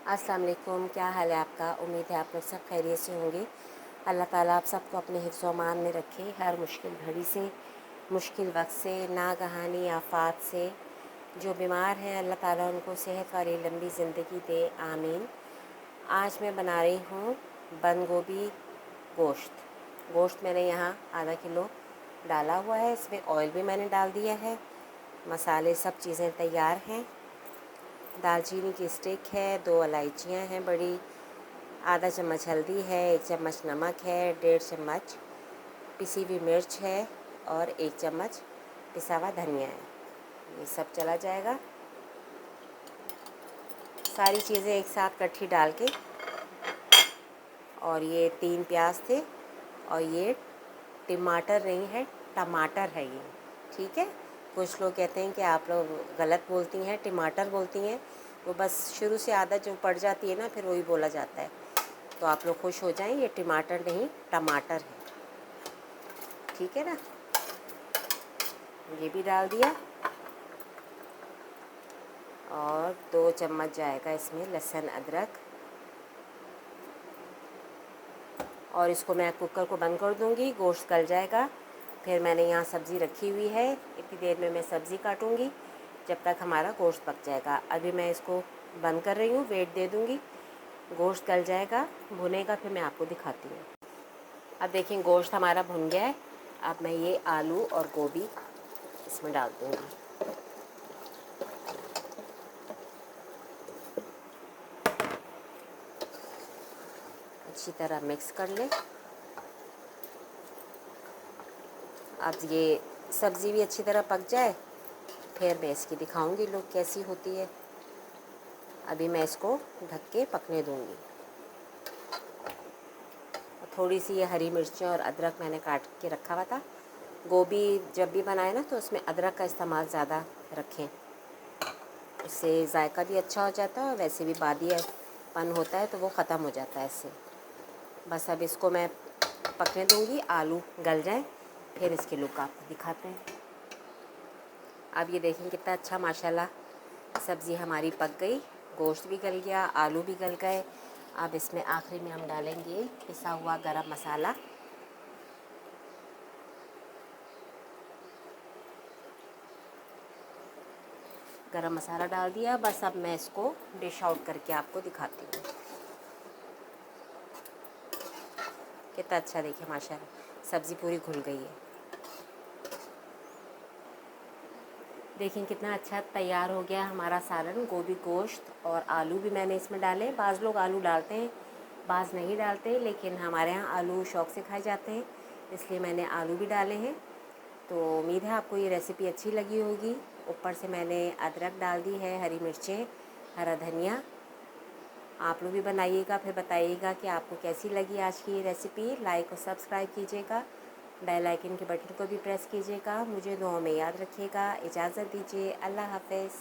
अस्सलाम वालेकुम, क्या हाल है आपका। उम्मीद है आप लोग सब खैरियत से होंगे। अल्लाह ताला आप सबको अपने हिफ्ज़ व अमान में रखे, हर मुश्किल घड़ी से, मुश्किल वक्त से, नागहानी आफ़ात से। जो बीमार हैं अल्लाह ताला उनको सेहत वाली लंबी ज़िंदगी दे, आमीन। आज मैं बना रही हूँ बंद गोभी गोश्त। गोश्त मैंने यहाँ आधा किलो डाला हुआ है, इसमें ऑयल भी मैंने डाल दिया है। मसाले सब चीज़ें तैयार हैं। दालचीनी की स्टिक है, 2 इलायचियाँ हैं बड़ी, आधा चम्मच हल्दी है, 1 चम्मच नमक है, 1.5 चम्मच पिसी हुई मिर्च है और 1 चम्मच पिसा हुआ धनिया है। ये सब चला जाएगा। सारी चीज़ें एक साथ इकट्ठी डाल के। और ये 3 प्याज थे और ये टमाटर नहीं है, टमाटर है ये, ठीक है। कुछ लोग कहते हैं कि आप लोग गलत बोलती हैं, टमाटर बोलती हैं। वो बस शुरू से आदत जो पड़ जाती है ना, फिर वही बोला जाता है। तो आप लोग खुश हो जाएं, ये टमाटर नहीं टमाटर है, ठीक है ना। ये भी डाल दिया और 2 चम्मच जाएगा इसमें लहसुन अदरक। और इसको मैं कुकर को बंद कर दूंगी, गोश्त गल जाएगा। फिर मैंने यहाँ सब्ज़ी रखी हुई है, इतनी देर में मैं सब्ज़ी काटूंगी जब तक हमारा गोश्त पक जाएगा। अभी मैं इसको बंद कर रही हूँ, वेट दे दूँगी, गोश्त गल जाएगा, भुनेगा, फिर मैं आपको दिखाती हूँ। अब देखें गोश्त हमारा भुन गया है। अब मैं ये आलू और गोभी इसमें डाल दूँगी। अच्छी तरह मिक्स कर लें। अब ये सब्ज़ी भी अच्छी तरह पक जाए, फिर मैं इसकी दिखाऊंगी लोग कैसी होती है। अभी मैं इसको ढक के पकने दूंगी। थोड़ी सी ये हरी मिर्चें और अदरक मैंने काट के रखा हुआ था। गोभी जब भी बनाए ना तो उसमें अदरक का इस्तेमाल ज़्यादा रखें, उससे जायका भी अच्छा हो जाता है और वैसे भी बादियापन होता है तो वो ख़त्म हो जाता है इससे। बस अब इसको मैं पकने दूंगी, आलू गल जाए, फिर इसके लुक आपको दिखाते हैं। अब ये देखें कितना अच्छा माशाल्लाह सब्ज़ी हमारी पक गई, गोश्त भी गल गया, आलू भी गल गए। अब इसमें आखिरी में हम डालेंगे पिसा हुआ गरम मसाला। गरम मसाला डाल दिया। बस अब मैं इसको डिश आउट करके आपको दिखाती हूँ। कितना अच्छा देखिए माशाल्लाह सब्ज़ी पूरी घुल गई है। देखें कितना अच्छा तैयार हो गया हमारा सालन। गोभी गोश्त और आलू भी मैंने इसमें डाले। बाज़ लोग आलू डालते हैं, बाज़ नहीं डालते, लेकिन हमारे यहाँ आलू शौक़ से खाए जाते हैं, इसलिए मैंने आलू भी डाले हैं। तो उम्मीद है आपको ये रेसिपी अच्छी लगी होगी। ऊपर से मैंने अदरक डाल दी है, हरी मिर्चें, हरा धनिया। आप लोग भी बनाइएगा, फिर बताइएगा कि आपको कैसी लगी आज की ये रेसिपी। लाइक और सब्सक्राइब कीजिएगा, बेल आइकन के बटन को भी प्रेस कीजिएगा। मुझे दुआओं में याद रखिएगा। इजाज़त दीजिए, अल्लाह हाफ़िज़।